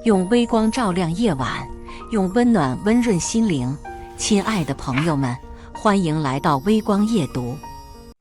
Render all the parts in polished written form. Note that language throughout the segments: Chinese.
用微光照亮夜晚，用温暖温润心灵。亲爱的朋友们，欢迎来到微光夜读。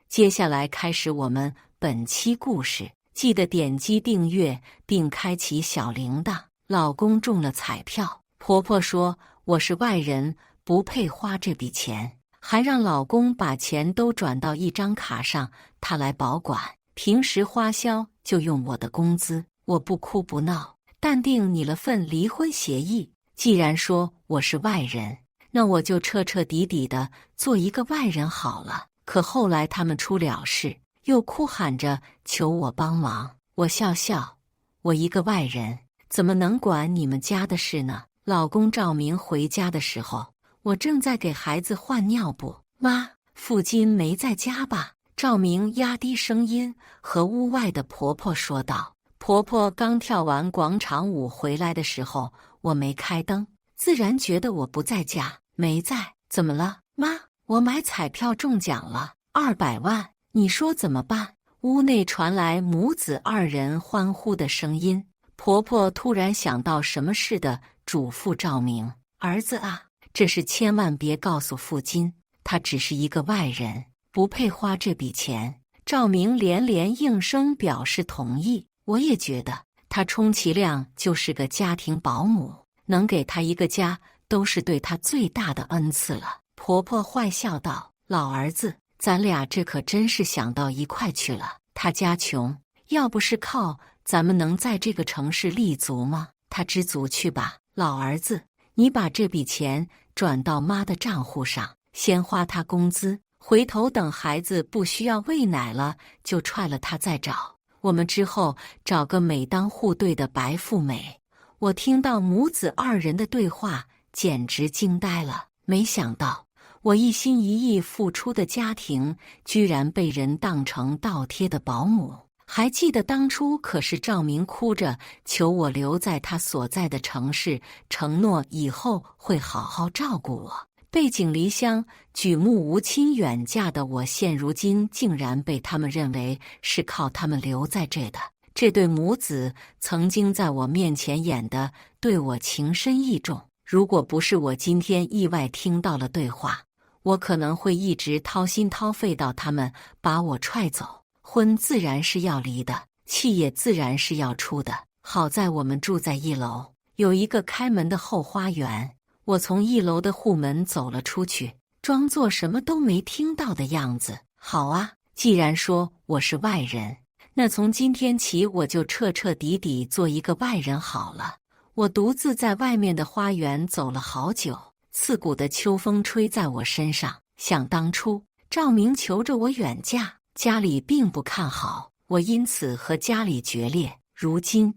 接下来开始我们本期故事，记得点击订阅并开启小铃铛。老公中了彩票，婆婆说我是外人，不配花这笔钱，还让老公把钱都转到一张卡上，他来保管，平时花销就用我的工资。我不哭不闹，淡定拟了份离婚协议。既然说我是外人，那我就彻彻底底的做一个外人好了。可后来他们出了事，又哭喊着求我帮忙。我笑笑，我一个外人怎么能管你们家的事呢？老公赵明回家的时候，我正在给孩子换尿布。妈，父亲没在家吧？赵明压低声音和屋外的婆婆说道。婆婆刚跳完广场舞回来的时候，我没开灯，自然觉得我不在家。没在？怎么了？妈，我买彩票中奖了200万，你说怎么办？屋内传来母子二人欢呼的声音。婆婆突然想到什么似的，嘱咐赵明：儿子啊，这事千万别告诉父亲，他只是一个外人，不配花这笔钱。赵明连连应声表示同意。我也觉得他充其量就是个家庭保姆，能给他一个家都是对他最大的恩赐了。婆婆坏笑道：老儿子，咱俩这可真是想到一块去了。他家穷，要不是靠咱们能在这个城市立足吗？他知足去吧。老儿子，你把这笔钱转到妈的账户上，先花他工资，回头等孩子不需要喂奶了，就踹了他再找。我们之后找个门当户对的白富美。我听到母子二人的对话，简直惊呆了。没想到我一心一意付出的家庭，居然被人当成倒贴的保姆。还记得当初可是赵明哭着求我留在他所在的城市，承诺以后会好好照顾我。背井离乡、举目无亲远嫁的我，现如今竟然被他们认为是靠他们留在这的。这对母子曾经在我面前演的对我情深意重，如果不是我今天意外听到了对话，我可能会一直掏心掏肺到他们把我踹走。婚自然是要离的，气也自然是要出的。好在我们住在1楼，有一个开门的后花园。我从1楼的户门走了出去，装作什么都没听到的样子。好啊，既然说我是外人，那从今天起我就彻彻底底做一个外人好了。我独自在外面的花园走了好久，刺骨的秋风吹在我身上。想当初，赵明求着我远嫁，家里并不看好，我因此和家里决裂。如今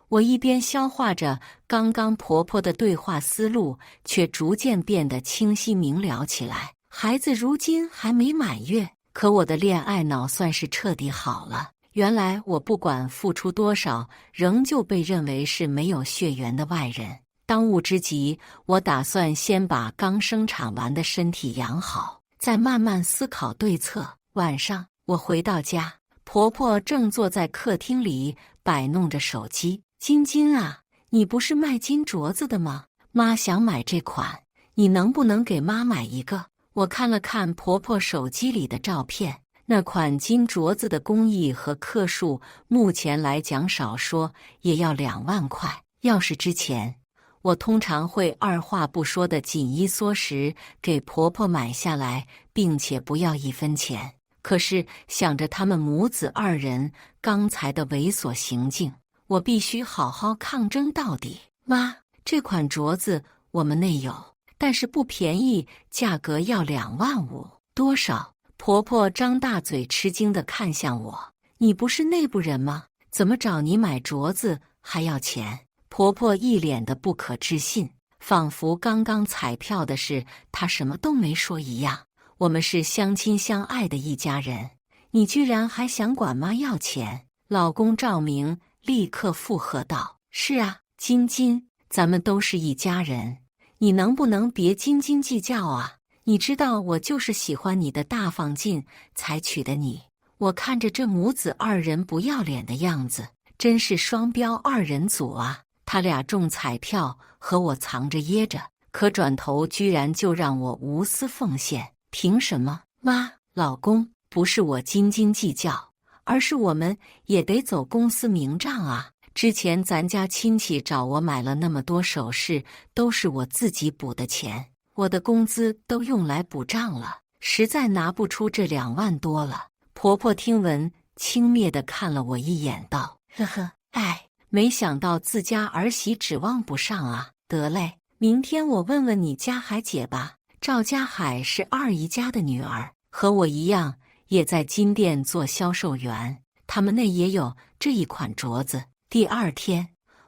我一边消化着刚刚婆婆的对话思路，却逐渐变得清晰明了起来。孩子如今还没满月，可我的恋爱脑算是彻底好了。原来我不管付出多少，仍旧被认为是没有血缘的外人。当务之急，我打算先把刚生产完的身体养好，再慢慢思考对策。晚上我回到家，婆婆正坐在客厅里摆弄着手机。晶晶啊，你不是卖金镯子的吗？妈想买这款，你能不能给妈买一个？我看了看婆婆手机里的照片，那款金镯子的工艺和克数，目前来讲少说也要2万块。要是之前，我通常会二话不说的紧衣缩食给婆婆买下来，并且不要1分钱。可是想着他们母子二人刚才的猥琐行径，我必须好好抗争到底。妈，这款镯子我们内有，但是不便宜，价格要2万5。多少？婆婆张大嘴吃惊地看向我。你不是内部人吗？怎么找你买镯子还要钱？婆婆一脸的不可置信，仿佛刚刚彩票的事她什么都没说一样。我们是相亲相爱的一家人，你居然还想管妈要钱？老公赵明立刻附和道：是啊，晶晶，咱们都是一家人，你能不能别斤斤计较啊？你知道我就是喜欢你的大方劲才娶的你。我看着这母子二人不要脸的样子，真是双标二人组啊！他俩中彩票和我藏着掖着，可转头居然就让我无私奉献，凭什么？妈，老公，不是我斤斤计较，而是我们也得走公司明账啊。之前咱家亲戚找我买了那么多首饰，都是我自己补的钱，我的工资都用来补账了，实在拿不出这2万多了。婆婆听闻，轻蔑地看了我一眼，道：“呵呵，哎，没想到自家儿媳指望不上啊。得嘞，明天我问问你家海姐吧。赵家海是二姨家的女儿，和我一样，也在金店做销售员，他们那也有这一款镯子。”第2天，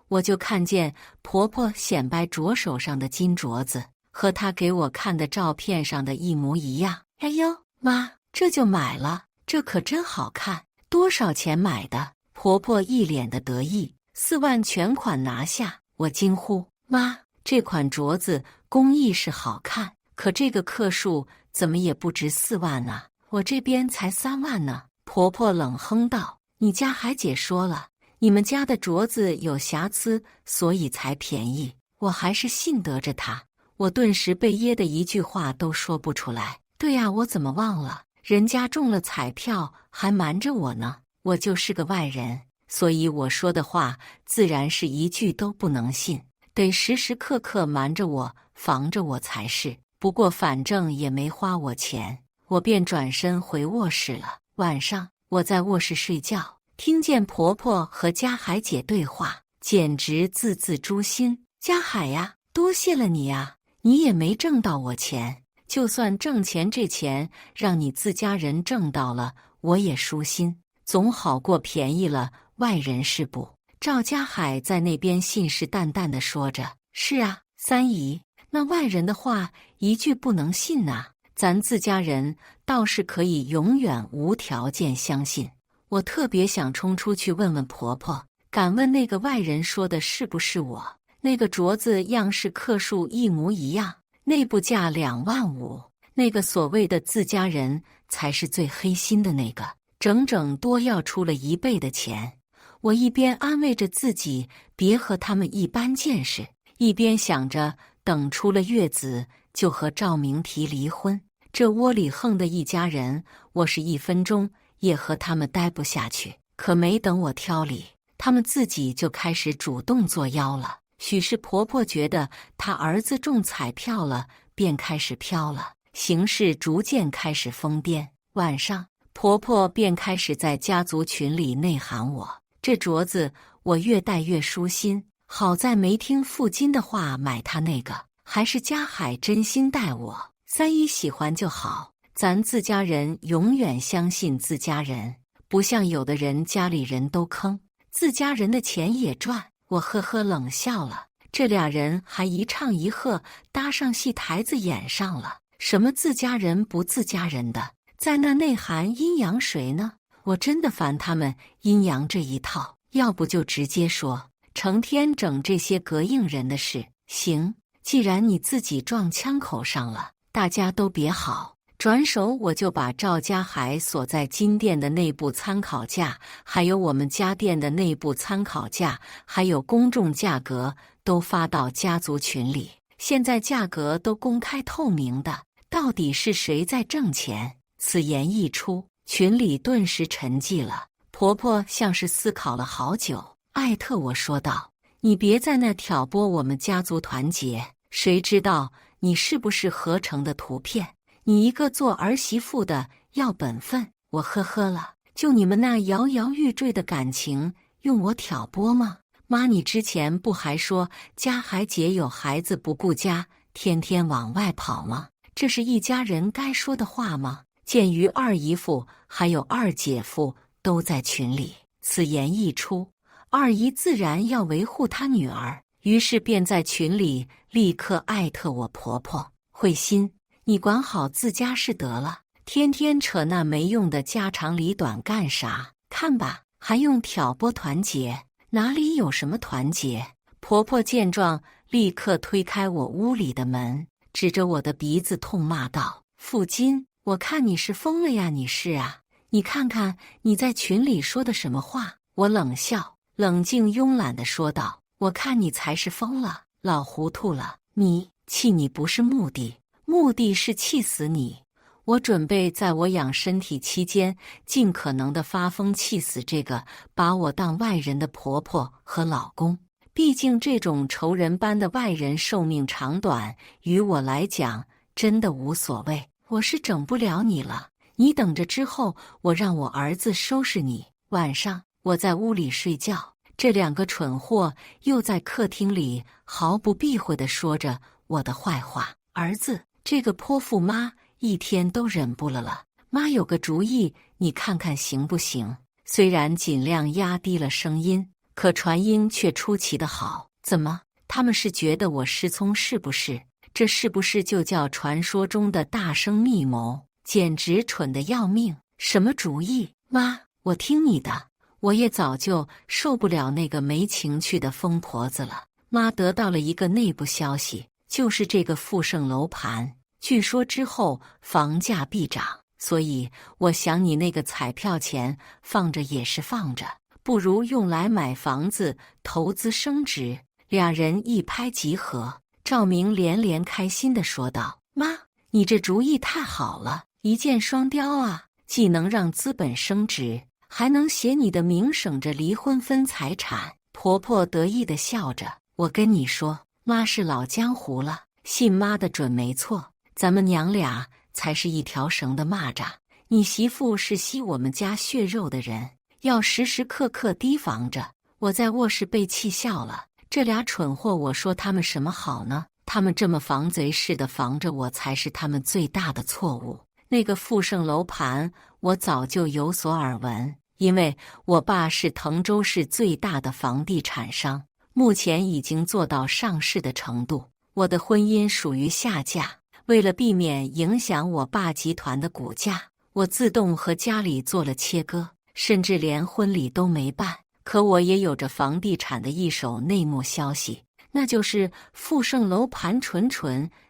我就看见婆婆显摆镯手上的金镯子，和她给我看的照片上的一模一样。哎呦，妈，这就买了，这可真好看！多少钱买的？婆婆一脸的得意，4万全款拿下。我惊呼：妈，这款镯子工艺是好看，可这个克数怎么也不值4万呢？我这边才3万呢。婆婆冷哼道：你家海姐说了，你们家的镯子有瑕疵，所以才便宜。我还是信得着她。我顿时被噎得一句话都说不出来。对呀，我怎么忘了？人家中了彩票还瞒着我呢。我就是个外人，所以我说的话自然是一句都不能信，得时时刻刻瞒着我，防着我才是。不过反正也没花我钱，我便转身回卧室了。晚上我在卧室睡觉，听见婆婆和家海姐对话，简直字字诛心。家海呀，多谢了你呀，你也没挣到我钱，就算挣钱，这钱让你自家人挣到了，我也舒心，总好过便宜了外人是不？赵家海在那边信誓旦旦地说着：是啊，三姨，那外人的话一句不能信呐，咱自家人倒是可以永远无条件相信。我特别想冲出去问问婆婆，敢问那个外人说的是不是我？那个镯子样式克数一模一样，内部价2万5，那个所谓的自家人才是最黑心的那个，整整多要出了1倍的钱。我一边安慰着自己别和他们一般见识，一边想着等出了月子就和赵明提离婚。这窝里横的一家人，我是1分钟也和他们待不下去。可没等我挑理，他们自己就开始主动作妖了。许是婆婆觉得她儿子中彩票了，便开始飘了，形势逐渐开始疯癫。晚上，婆婆便开始在家族群里内涵我，这镯子我越戴越舒心，好在没听父亲的话买她那个，还是家海真心待我，三姨喜欢就好，咱自家人永远相信自家人，不像有的人家里人都坑，自家人的钱也赚。我呵呵冷笑了，这俩人还一唱一和，搭上戏台子演上了。什么自家人不自家人的，在那内涵阴阳谁呢？我真的烦他们阴阳这一套，要不就直接说，成天整这些膈应人的事。行，既然你自己撞枪口上了，大家都别好。转手我就把赵家海所在金店的内部参考价，还有我们家店的内部参考价，还有公众价格都发到家族群里。现在价格都公开透明的，到底是谁在挣钱？此言一出，群里顿时沉寂了。婆婆像是思考了好久，艾特我说道：你别在那挑拨我们家族团结，谁知道你是不是合成的图片？你一个做儿媳妇的要本分。我呵呵了，就你们那摇摇欲坠的感情，用我挑拨吗？妈，你之前不还说家海姐有孩子不顾家，天天往外跑吗？这是一家人该说的话吗？鉴于二姨夫还有二姐夫都在群里，此言一出，二姨自然要维护她女儿，于是便在群里立刻艾特我婆婆：慧心，你管好自家事得了，天天扯那没用的家长里短干啥？看吧，还用挑拨团结？哪里有什么团结？婆婆见状，立刻推开我屋里的门，指着我的鼻子痛骂道：父亲，我看你是疯了呀！你是啊，你看看你在群里说的什么话？我冷笑，冷静慵懒地说道：我看你才是疯了，老糊涂了。气你不是目的，目的是气死你。我准备在我养身体期间，尽可能的发疯气死这个把我当外人的婆婆和老公。毕竟这种仇人般的外人寿命长短，于我来讲真的无所谓。我是整不了你了，你等着之后，我让我儿子收拾你。晚上我在屋里睡觉，这两个蠢货又在客厅里毫不避讳地说着我的坏话。儿子，这个泼妇妈一天都忍不了，妈有个主意，你看看行不行？虽然尽量压低了声音，可传音却出奇的好。怎么，他们是觉得我失聪是不是？这是不是就叫传说中的大声密谋？简直蠢得要命！什么主意？妈，我听你的。我也早就受不了那个没情趣的疯婆子了。妈得到了一个内部消息，就是这个富盛楼盘，据说之后房价必涨，所以我想你那个彩票钱放着也是放着，不如用来买房子投资升值。俩人一拍即合，赵明连连开心地说道：“妈，你这主意太好了，一箭双雕啊！既能让资本升值，还能写你的名，省着离婚分财产。”婆婆得意地笑着：“我跟你说，妈是老江湖了，信妈的准没错。咱们娘俩才是一条绳的蚂蚱，你媳妇是吸我们家血肉的人，要时时刻刻提防着。”我在卧室被气笑了。这俩蠢货，我说他们什么好呢？他们这么防贼似的防着我，才是他们最大的错误。那个富盛楼盘，我早就有所耳闻，因为我爸是滕州市最大的房地产商，目前已经做到上市的程度。我的婚姻属于下架，为了避免影响我爸集团的股价，我自动和家里做了切割，甚至连婚礼都没办。可我也有着房地产的一手内幕消息，那就是富盛楼盘纯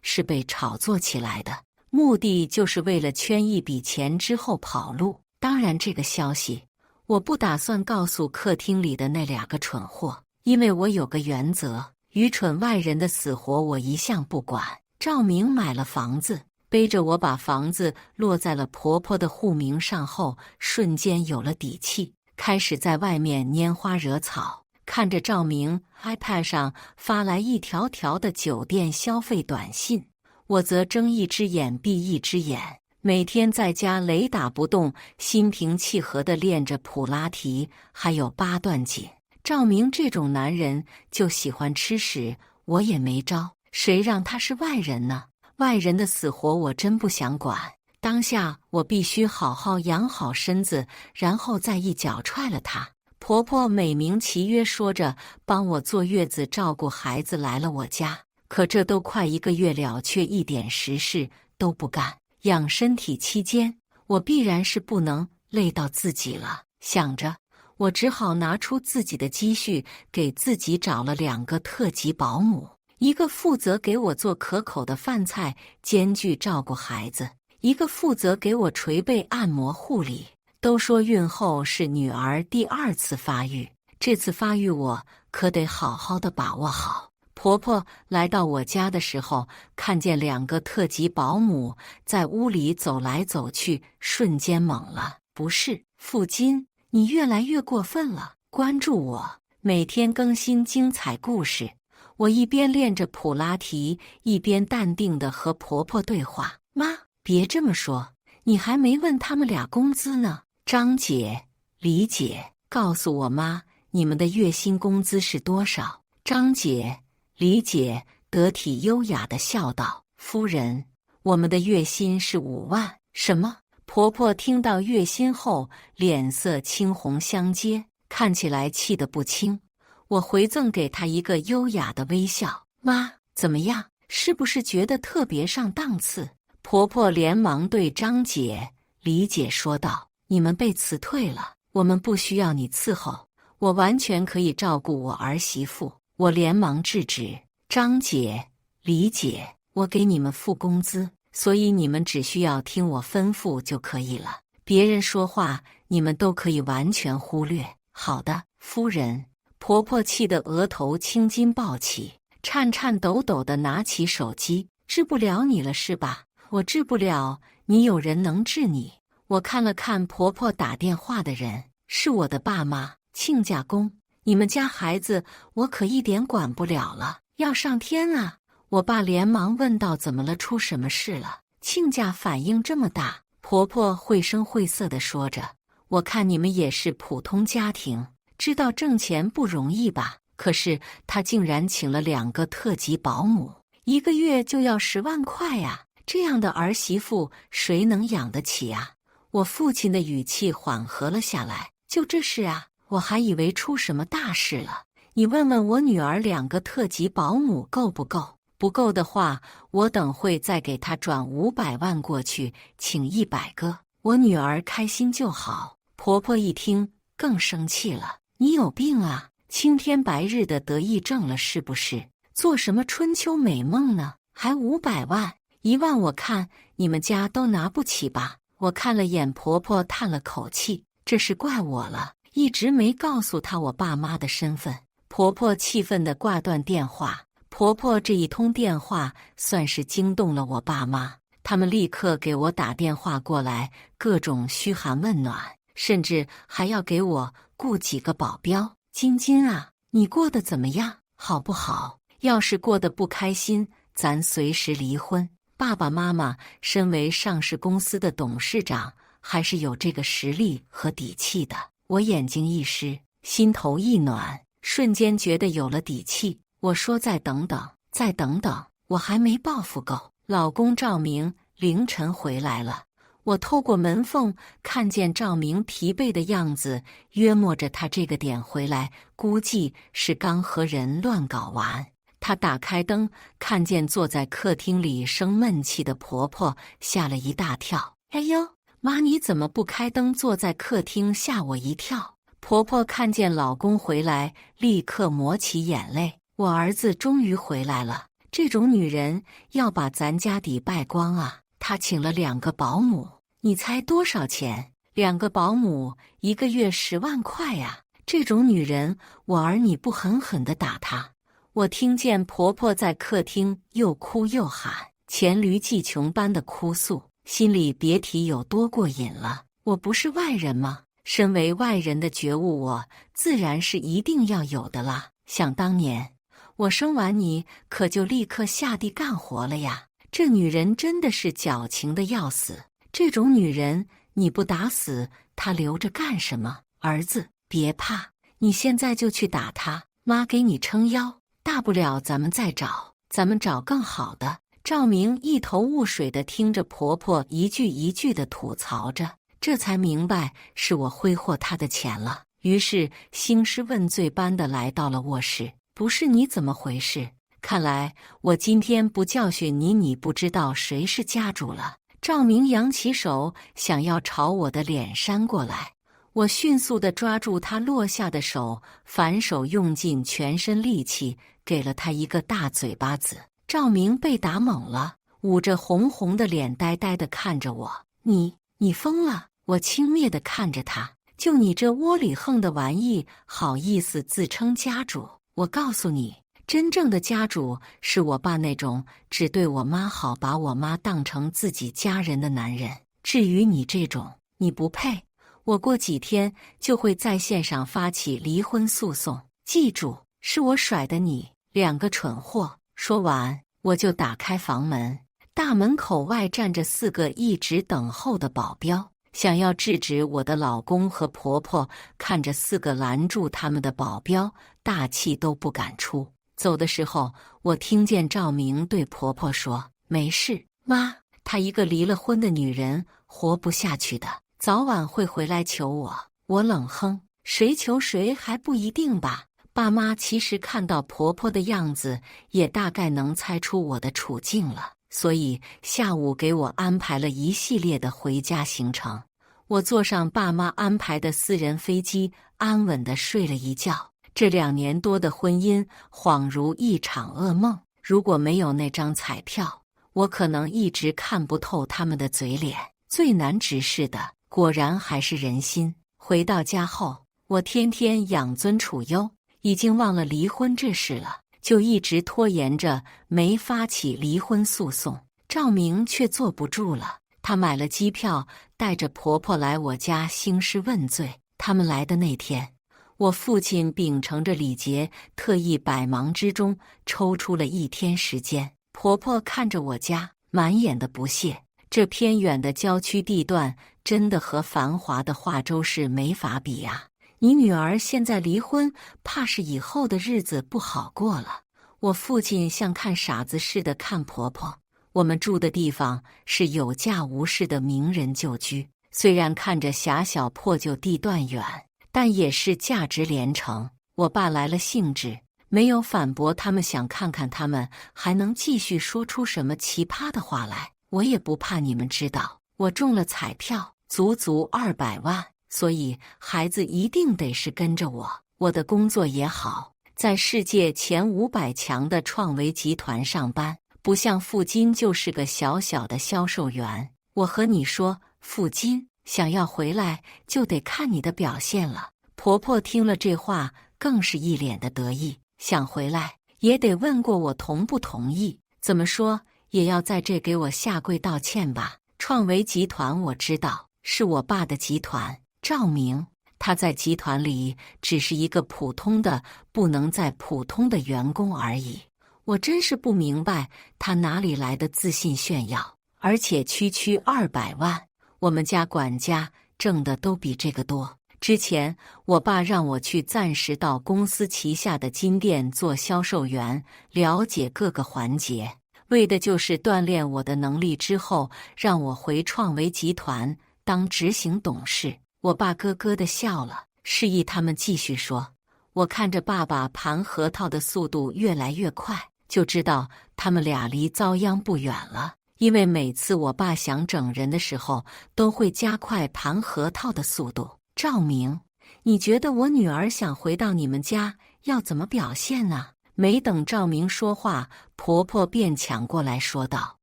是被炒作起来的，目的就是为了圈一笔钱之后跑路。当然这个消息我不打算告诉客厅里的那两个蠢货，因为我有个原则，愚蠢外人的死活我一向不管。赵明买了房子，背着我把房子落在了婆婆的户名上后，瞬间有了底气，开始在外面拈花惹草。看着赵明 iPad 上发来一条条的酒店消费短信，我则睁一只眼闭一只眼，每天在家雷打不动，心平气和地练着普拉提，还有八段锦。赵明这种男人就喜欢吃屎，我也没招，谁让他是外人呢？外人的死活我真不想管。当下我必须好好养好身子，然后再一脚踹了他。婆婆美名其曰说着帮我坐月子照顾孩子来了我家，可这都快1个月了，却一点实事都不干。养身体期间，我必然是不能累到自己了。想着，我只好拿出自己的积蓄，给自己找了2个特级保姆，一个负责给我做可口的饭菜，兼具照顾孩子；一个负责给我捶背按摩护理。都说孕后是女儿第2次发育，这次发育我可得好好的把握好。婆婆来到我家的时候，看见2个特级保姆在屋里走来走去，瞬间懵了。不是，傅金，你越来越过分了。关注我，每天更新精彩故事。我一边练着普拉提，一边淡定地和婆婆对话。妈，别这么说，你还没问他们俩工资呢。张姐、李姐，告诉我妈，你们的月薪工资是多少？张姐、李姐得体优雅地笑道：“夫人，我们的月薪是5万。”什么？婆婆听到月薪后，脸色青红相接，看起来气得不轻。我回赠给她一个优雅的微笑。妈，怎么样？是不是觉得特别上档次？婆婆连忙对张姐、李姐说道：“你们被辞退了，我们不需要你伺候，我完全可以照顾我儿媳妇。”我连忙制止：“张姐、李姐，我给你们付工资，所以你们只需要听我吩咐就可以了。别人说话，你们都可以完全忽略。”好的，夫人。婆婆气得额头青筋暴起，颤颤抖抖地拿起手机：“治不了你了是吧？我治不了你，有人能治你。”我看了看婆婆打电话的人，是我的爸妈，亲家公。你们家孩子我可一点管不了了，要上天啊！我爸连忙问道：“怎么了？出什么事了？亲家反应这么大？”婆婆绘声绘色地说着：“我看你们也是普通家庭，知道挣钱不容易吧？可是他竟然请了2个特级保姆，1个月就要10万块呀！这样的儿媳妇谁能养得起啊？”我父亲的语气缓和了下来：“就这事啊，我还以为出什么大事了。你问问我女儿2个特级保姆够不够？不够的话，我等会再给她转500万过去，请100个，我女儿开心就好。”婆婆一听更生气了：“你有病啊！青天白日的得抑症了是不是？做什么春秋美梦呢？还500万？1万我看你们家都拿不起吧？”我看了眼婆婆，叹了口气：“这是怪我了，一直没告诉她我爸妈的身份。”婆婆气愤地挂断电话。婆婆这一通电话算是惊动了我爸妈，他们立刻给我打电话过来，各种嘘寒问暖，甚至还要给我雇几个保镖。晶晶啊，你过得怎么样？好不好？要是过得不开心，咱随时离婚。爸爸妈妈身为上市公司的董事长，还是有这个实力和底气的。我眼睛一湿，心头一暖，瞬间觉得有了底气。我说：“再等等，再等等，我还没报复够。”老公赵明凌晨回来了，我透过门缝看见赵明疲惫的样子，约摸着他这个点回来，估计是刚和人乱搞完。他打开灯，看见坐在客厅里生闷气的婆婆，吓了一大跳。“哎呦，妈，你怎么不开灯坐在客厅？吓我一跳！”婆婆看见老公回来，立刻抹起眼泪。我儿子终于回来了，这种女人要把咱家底败光啊！她请了2个保姆，你猜多少钱？2个保姆1个月10万块呀！这种女人，我儿你不狠狠地打她！我听见婆婆在客厅又哭又喊，黔驴技穷般的哭诉，心里别提有多过瘾了。我不是外人吗？身为外人的觉悟，我自然是一定要有的啦。想当年，我生完你可就立刻下地干活了呀！这女人真的是矫情的要死，这种女人你不打死她留着干什么？儿子，别怕，你现在就去打她，妈给你撑腰。大不了咱们再找，咱们找更好的。赵明一头雾水地听着婆婆一句一句地吐槽着，这才明白是我挥霍他的钱了，于是兴师问罪般地来到了卧室。不是你怎么回事？看来我今天不教训你，你不知道谁是家主了。赵明扬起手，想要朝我的脸扇过来。我迅速地抓住他落下的手，反手用尽全身力气，给了他一个大嘴巴子。赵明被打懵了，捂着红红的脸，呆呆地看着我。你疯了？我轻蔑地看着他。就你这窝里横的玩意，好意思自称家主？我告诉你，真正的家主是我爸那种只对我妈好，把我妈当成自己家人的男人。至于你这种，你不配。我过几天就会在线上发起离婚诉讼，记住，是我甩的你2个蠢货。说完，我就打开房门，大门口外站着4个一直等候的保镖，想要制止我的老公和婆婆。看着4个拦住他们的保镖，大气都不敢出。走的时候，我听见赵明对婆婆说：“没事，妈，她一个离了婚的女人，活不下去的。早晚会回来求我。”我冷哼：“谁求谁还不一定吧。”爸妈其实看到婆婆的样子，也大概能猜出我的处境了，所以下午给我安排了一系列的回家行程。我坐上爸妈安排的私人飞机，安稳地睡了一觉。这2年多的婚姻，恍如一场噩梦。如果没有那张彩票，我可能一直看不透他们的嘴脸。最难直视的，果然还是人心。回到家后，我天天养尊处优，已经忘了离婚这事了，就一直拖延着没发起离婚诉讼。赵明却坐不住了，他买了机票，带着婆婆来我家兴师问罪。他们来的那天，我父亲秉承着礼节，特意百忙之中抽出了一天时间。婆婆看着我家，满眼的不屑。这偏远的郊区地段，真的和繁华的化州市没法比呀！你女儿现在离婚，怕是以后的日子不好过了。我父亲像看傻子似的看婆婆。我们住的地方是有价无市的名人旧居，虽然看着狭小破旧地段远，但也是价值连城。我爸来了兴致，没有反驳他们，想看看他们还能继续说出什么奇葩的话来。我也不怕你们知道，我中了彩票，足足200万，所以孩子一定得是跟着我。我的工作也好，在世界前500强的创维集团上班，不像付金就是个小小的销售员。我和你说，付金想要回来，就得看你的表现了。婆婆听了这话，更是一脸的得意。想回来，也得问过我同不同意。怎么说也要在这给我下跪道歉吧。创维集团我知道，是我爸的集团。赵明，他在集团里只是一个普通的不能再普通的员工而已。我真是不明白他哪里来的自信炫耀，而且区区200万，我们家管家挣的都比这个多。之前我爸让我去暂时到公司旗下的金店做销售员，了解各个环节，为的就是锻炼我的能力，之后让我回创维集团当执行董事。我爸咯咯地笑了，示意他们继续说。我看着爸爸盘核桃的速度越来越快，就知道他们俩离遭殃不远了。因为每次我爸想整人的时候，都会加快盘核桃的速度。赵明，你觉得我女儿想回到你们家要怎么表现呢？没等赵明说话，婆婆便抢过来说道：“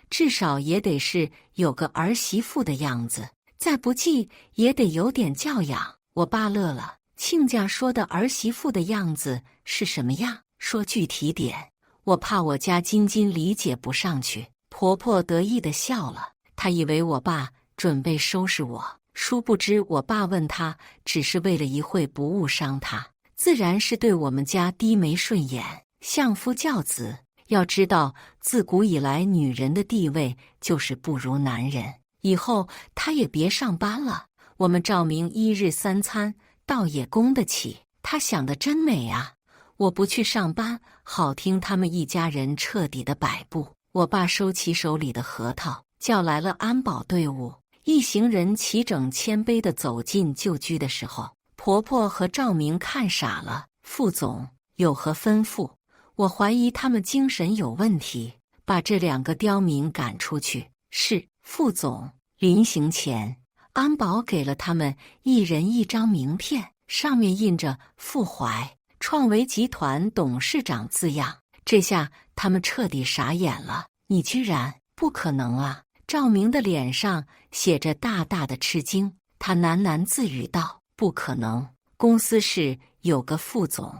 至少也得是有个儿媳妇的样子，再不济也得有点教养。”我爸乐了，亲家说的儿媳妇的样子是什么样？说具体点，我怕我家晶晶理解不上去。婆婆得意地笑了，她以为我爸准备收拾我。殊不知，我爸问他，只是为了一会不误伤他，自然是对我们家低眉顺眼，相夫教子。要知道，自古以来，女人的地位就是不如男人。以后他也别上班了，我们赵明1日3餐倒也供得起。他想得真美啊！我不去上班，好听他们一家人彻底的摆布。我爸收起手里的核桃，叫来了安保队伍。一行人齐整谦卑地走进旧居的时候，婆婆和赵明看傻了。副总有何吩咐？我怀疑他们精神有问题，把这2个刁民赶出去。是，副总。临行前，安保给了他们一人1张名片，上面印着傅怀创维集团董事长字样。这下他们彻底傻眼了。你居然……不可能啊！赵明的脸上写着大大的吃惊，他喃喃自语道：“不可能，公司是有个副总，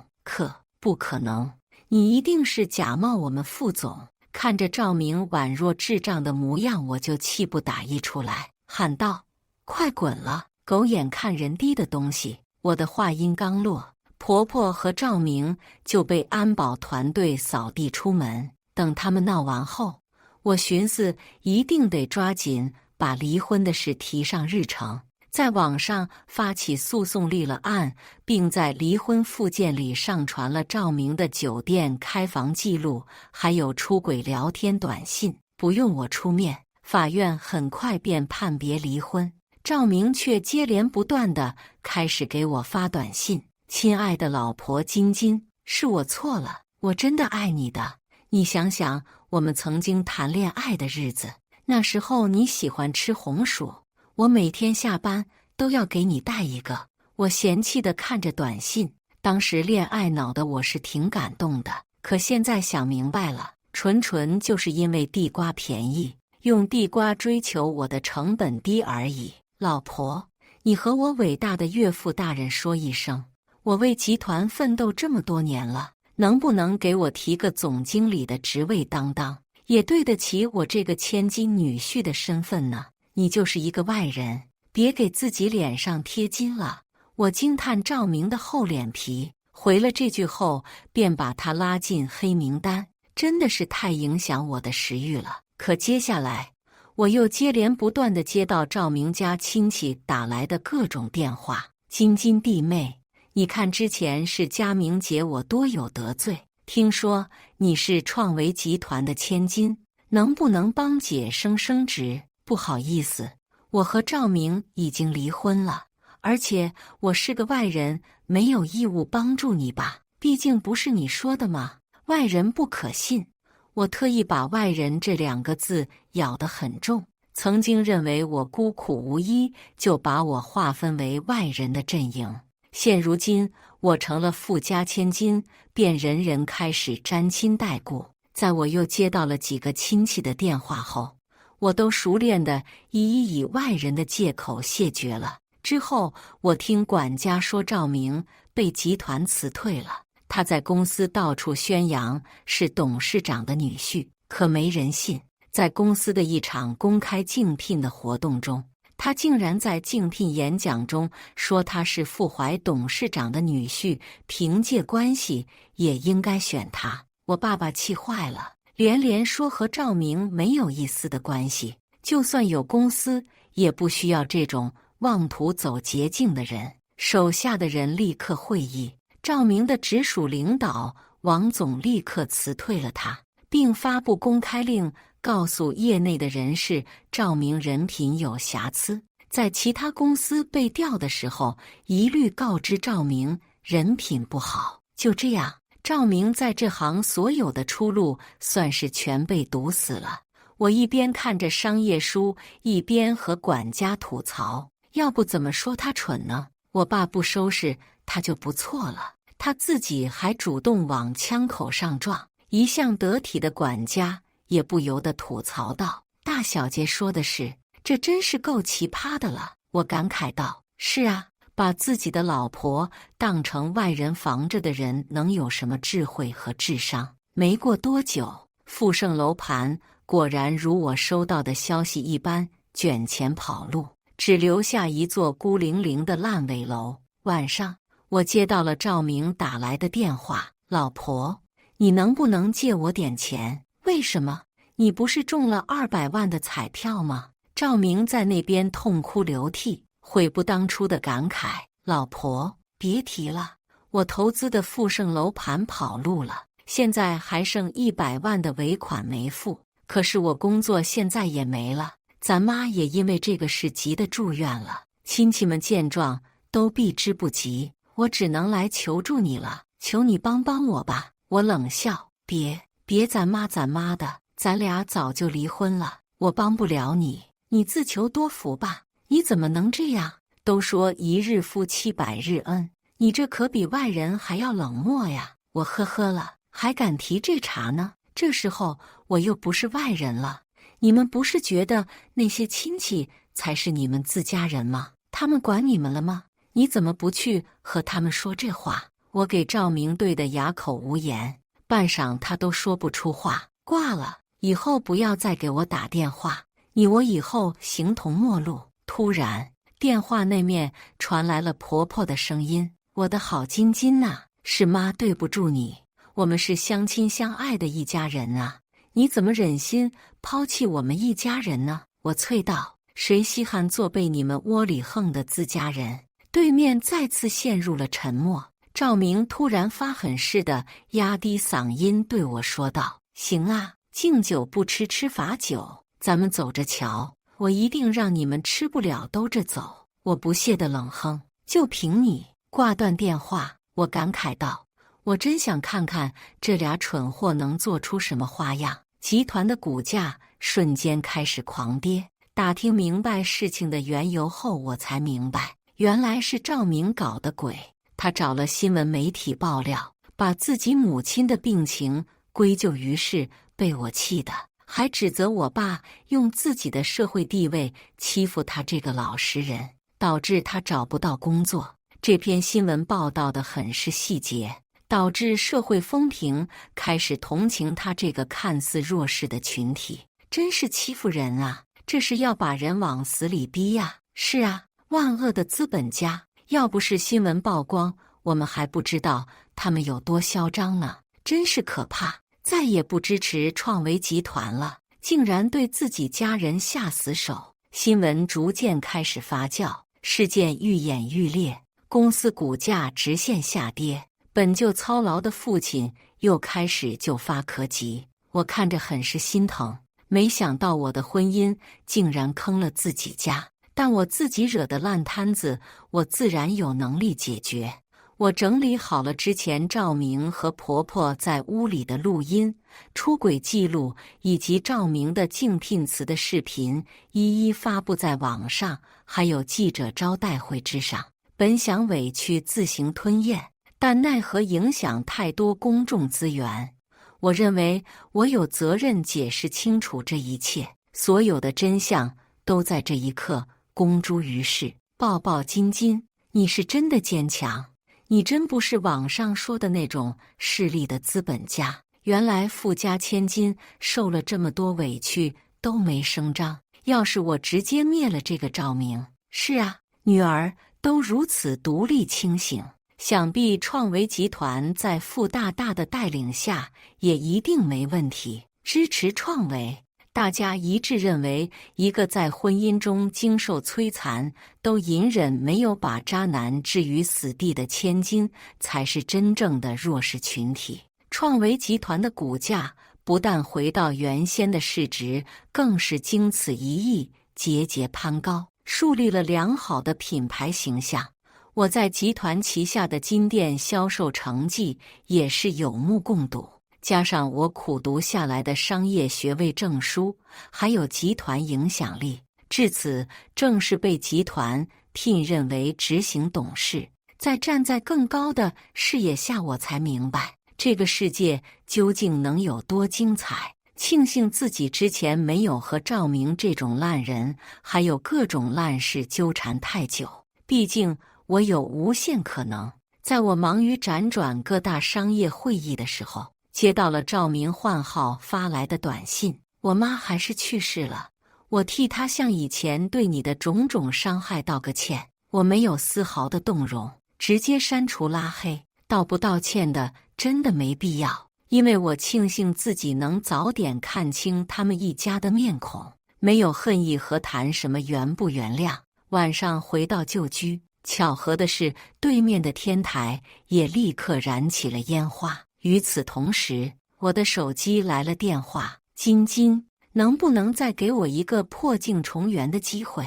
不可能，你一定是假冒我们副总。”看着赵明宛若智障的模样，我就气不打一处来，喊道：“快滚了，狗眼看人低的东西！”我的话音刚落，婆婆和赵明就被安保团队扫地出门。等他们闹完后，我寻思一定得抓紧把离婚的事提上日程，在网上发起诉讼立了案，并在离婚附件里上传了赵明的酒店开房记录，还有出轨聊天短信。不用我出面，法院很快便判别离婚。赵明却接连不断地开始给我发短信：“亲爱的老婆晶晶，是我错了，我真的爱你的。你想想我们曾经谈恋爱的日子，那时候你喜欢吃红薯，我每天下班都要给你带一个。”我嫌弃地看着短信，当时恋爱脑的我是挺感动的，可现在想明白了，纯就是因为地瓜便宜，用地瓜追求我的成本低而已。老婆，你和我伟大的岳父大人说一声，我为集团奋斗这么多年了，能不能给我提个总经理的职位当当，也对得起我这个千金女婿的身份呢？你就是一个外人，别给自己脸上贴金了。我惊叹赵明的厚脸皮，回了这句后，便把他拉进黑名单，真的是太影响我的食欲了。可接下来，我又接连不断地接到赵明家亲戚打来的各种电话。金金弟妹，你看之前是佳明姐我多有得罪，听说你是创维集团的千金，能不能帮姐升职？不好意思，我和赵明已经离婚了，而且我是个外人，没有义务帮助你吧？毕竟不是你说的吗？外人不可信。我特意把外人这2个字咬得很重，曾经认为我孤苦无依，就把我划分为外人的阵营。现如今我成了富家千金，便人人开始沾亲带故。在我又接到了几个亲戚的电话后，我都熟练地以外人的借口谢绝了。之后我听管家说赵明被集团辞退了，他在公司到处宣扬是董事长的女婿，可没人信。在公司的一场公开竞聘的活动中，他竟然在竞聘演讲中说他是傅怀董事长的女婿，凭借关系也应该选他。我爸爸气坏了，连连说和赵明没有一丝的关系，就算有公司也不需要这种妄图走捷径的人。手下的人立刻会议，赵明的直属领导王总立刻辞退了他，并发布公开令，告诉业内的人士赵明人品有瑕疵，在其他公司被调的时候一律告知赵明人品不好。就这样，赵明在这行所有的出路算是全被堵死了。我一边看着商业书，一边和管家吐槽，要不怎么说他蠢呢？我爸不收拾他就不错了，他自己还主动往枪口上撞。一向得体的管家也不由得吐槽道：“大小姐说的是，这真是够奇葩的了。”我感慨道：“是啊，把自己的老婆当成外人防着的人，能有什么智慧和智商？”没过多久，富盛楼盘果然如我收到的消息一般卷钱跑路，只留下一座孤零零的烂尾楼。晚上，我接到了赵明打来的电话：“老婆，你能不能借我点钱？”“为什么？你不是中了200万的彩票吗？”赵明在那边痛哭流涕，悔不当初的感慨：“老婆，别提了，我投资的富盛楼盘跑路了，现在还剩100万的尾款没付。可是我工作现在也没了，咱妈也因为这个事急得住院了。亲戚们见状都避之不及，我只能来求助你了，求你帮帮我吧。”我冷笑：“别咱妈的，咱俩早就离婚了，我帮不了你，你自求多福吧。你怎么能这样？都说一日夫妻百日恩，你这可比外人还要冷漠呀。”我呵呵了，还敢提这茬呢？这时候我又不是外人了，你们不是觉得那些亲戚才是你们自家人吗？他们管你们了吗？你怎么不去和他们说这话？我给赵明对得哑口无言，半晌他都说不出话，挂了。以后不要再给我打电话，你我以后形同陌路。突然，电话那面传来了婆婆的声音：“我的好金金呐，是妈对不住你，我们是相亲相爱的一家人啊，你怎么忍心抛弃我们一家人呢？”我啐道：“谁稀罕做被你们窝里横的自家人？”对面再次陷入了沉默。赵明突然发狠似的压低嗓音对我说道：“行啊，敬酒不吃吃罚酒，咱们走着瞧，我一定让你们吃不了兜着走。”我不屑地冷哼：“就凭你！”挂断电话，我感慨道：“我真想看看这俩蠢货能做出什么花样。”集团的股价瞬间开始狂跌。打听明白事情的缘由后，我才明白，原来是赵明搞的鬼。他找了新闻媒体爆料，把自己母亲的病情归咎于事，被我气的，还指责我爸用自己的社会地位欺负他这个老实人，导致他找不到工作。这篇新闻报道的很是细节，导致社会风评开始同情他这个看似弱势的群体。真是欺负人啊！这是要把人往死里逼呀！是啊，万恶的资本家！要不是新闻曝光，我们还不知道他们有多嚣张呢。真是可怕！再也不支持创维集团了，竟然对自己家人下死手。新闻逐渐开始发酵，事件愈演愈烈，公司股价直线下跌。本就操劳的父亲又开始就发咳疾，我看着很是心疼。没想到我的婚姻竟然坑了自己家，但我自己惹的烂摊子，我自然有能力解决。我整理好了之前赵明和婆婆在屋里的录音、出轨记录以及赵明的竞聘词的视频，一一发布在网上，还有记者招待会之上。本想委屈自行吞咽，但奈何影响太多公众资源。我认为我有责任解释清楚这一切，所有的真相都在这一刻公诸于世。抱抱金金，你是真的坚强。你真不是网上说的那种势利的资本家，原来富家千金受了这么多委屈都没声张。要是我直接灭了这个赵明，是啊，女儿都如此独立清醒，想必创维集团在傅大大的带领下也一定没问题。支持创维。大家一致认为，一个在婚姻中经受摧残，都隐忍没有把渣男置于死地的千金，才是真正的弱势群体。创维集团的股价不但回到原先的市值，更是经此一役节节攀高，树立了良好的品牌形象。我在集团旗下的金店销售成绩也是有目共睹。加上我苦读下来的商业学位证书，还有集团影响力，至此正式被集团聘任为执行董事。在站在更高的视野下，我才明白这个世界究竟能有多精彩。庆幸自己之前没有和赵明这种烂人，还有各种烂事纠缠太久，毕竟我有无限可能。在我忙于辗转各大商业会议的时候，接到了赵明换号发来的短信，我妈还是去世了，我替她向以前对你的种种伤害道个歉。我没有丝毫的动容，直接删除拉黑，道不道歉的真的没必要，因为我庆幸自己能早点看清他们一家的面孔，没有恨意和谈什么原不原谅。晚上回到旧居，巧合的是对面的天台也立刻燃起了烟花。与此同时，我的手机来了电话，金金，能不能再给我一个破镜重圆的机会？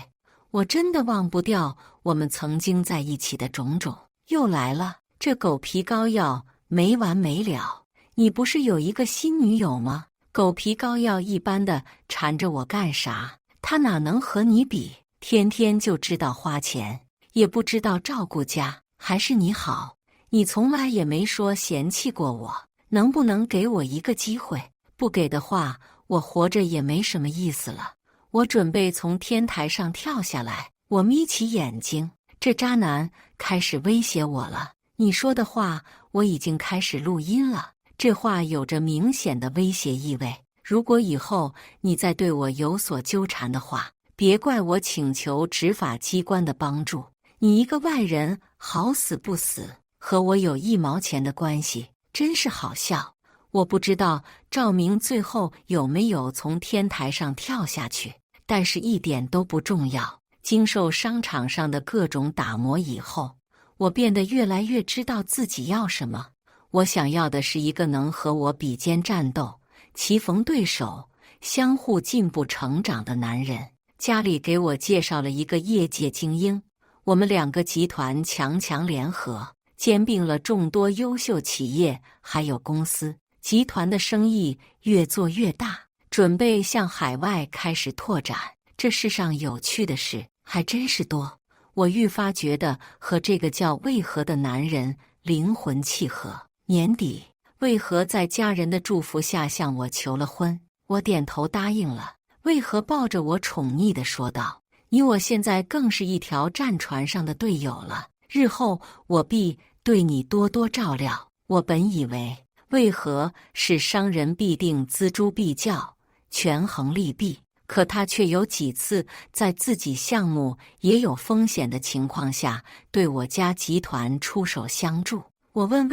我真的忘不掉我们曾经在一起的种种。又来了，这狗皮膏药没完没了。你不是有一个新女友吗？狗皮膏药一般的缠着我干啥？他哪能和你比？天天就知道花钱，也不知道照顾家，还是你好。你从来也没说嫌弃过我，能不能给我一个机会？不给的话，我活着也没什么意思了。我准备从天台上跳下来，我眯起眼睛，这渣男开始威胁我了。你说的话我已经开始录音了，这话有着明显的威胁意味。如果以后你再对我有所纠缠的话，别怪我请求执法机关的帮助。你一个外人好死不死，和我有1毛钱的关系，真是好笑。我不知道赵明最后有没有从天台上跳下去，但是一点都不重要。经受商场上的各种打磨以后，我变得越来越知道自己要什么。我想要的是一个能和我比肩战斗、棋逢对手、相互进步成长的男人。家里给我介绍了一个业界精英，我们2个集团强联合，兼并了众多优秀企业还有公司，集团的生意越做越大，准备向海外开始拓展。这世上有趣的事还真是多，我愈发觉得和这个叫魏和的男人灵魂契合。年底，魏和在家人的祝福下向我求了婚，我点头答应了。魏和抱着我宠溺地说道：“你我现在更是一条战船上的队友了。日后我必对你多多照料。我本以为为何是商人必定锱铢必较，权衡利弊，可他却有几次在自己项目也有风险的情况下，对我家集团出手相助。我问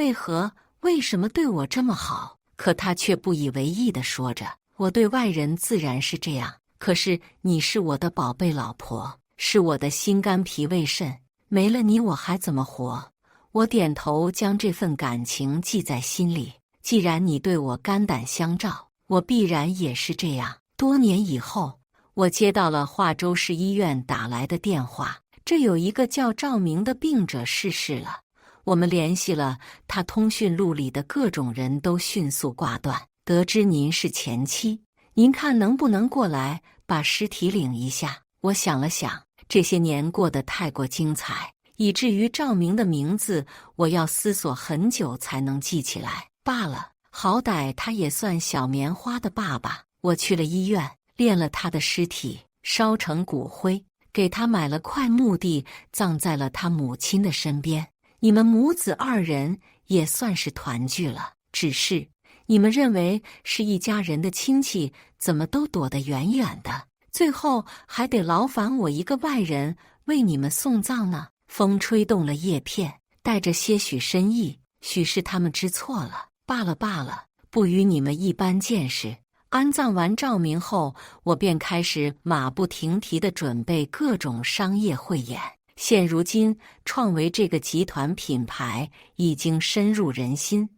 为什么对我这么好，可他却不以为意地说着：我对外人自然是这样，可是你是我的宝贝老婆，是我的心肝脾胃肾，没了你我还怎么活？我点头，将这份感情记在心里。既然你对我肝胆相照，我必然也是这样。多年以后，我接到了华州市医院打来的电话，这有一个叫赵明的病者逝世了。我们联系了他通讯录里的各种人都迅速挂断。得知您是前妻，您看能不能过来把尸体领一下？我想了想，这些年过得太过精彩，以至于赵明的名字我要思索很久才能记起来。罢了，好歹他也算小棉花的爸爸。我去了医院，炼了他的尸体，烧成骨灰，给他买了块墓地，葬在了他母亲的身边。你们母子二人也算是团聚了，只是你们认为是一家人的亲戚，怎么都躲得远远的，最后还得劳烦我一个外人为你们送葬呢？风吹动了叶片，带着些许深意，许是他们知错了。罢了，不与你们一般见识。安葬完赵明后，我便开始马不停蹄地准备各种商业汇演。现如今，创维这个集团品牌已经深入人心，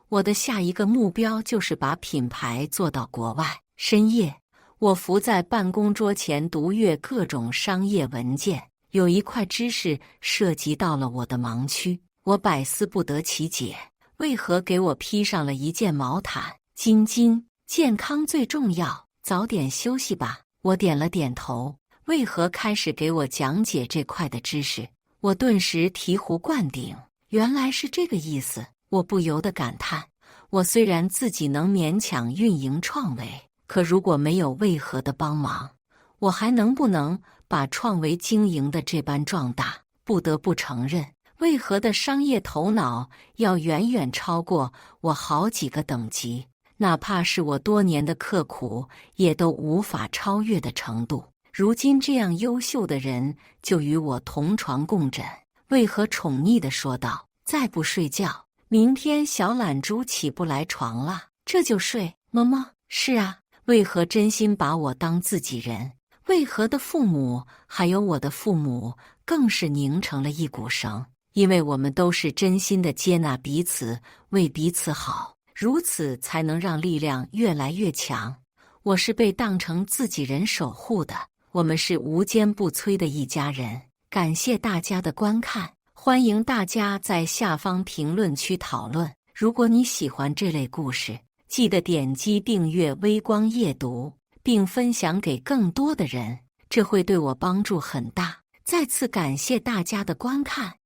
我的下一个目标就是把品牌做到国外。深夜，我伏在办公桌前读阅各种商业文件，有一块知识涉及到了我的盲区，我百思不得其解。为何给我披上了一件毛毯？晶晶，健康最重要，早点休息吧。我点了点头。为何开始给我讲解这块的知识？我顿时醍醐灌顶，原来是这个意思。我不由得感叹，我虽然自己能勉强运营创维，可如果没有为何的帮忙，我还能不能把创维经营的这般壮大？不得不承认，为何的商业头脑要远远超过我好几个等级，哪怕是我多年的刻苦也都无法超越的程度。如今这样优秀的人就与我同床共枕，为何宠溺地说道：再不睡觉，明天小懒猪起不来床了，这就睡。么么，是啊，为何真心把我当自己人？为何的父母还有我的父母更是拧成了一股绳？因为我们都是真心的接纳彼此，为彼此好，如此才能让力量越来越强。我是被当成自己人守护的，我们是无坚不摧的一家人。感谢大家的观看，欢迎大家在下方评论区讨论。如果你喜欢这类故事，记得点击订阅微光夜读，并分享给更多的人，这会对我帮助很大。再次感谢大家的观看。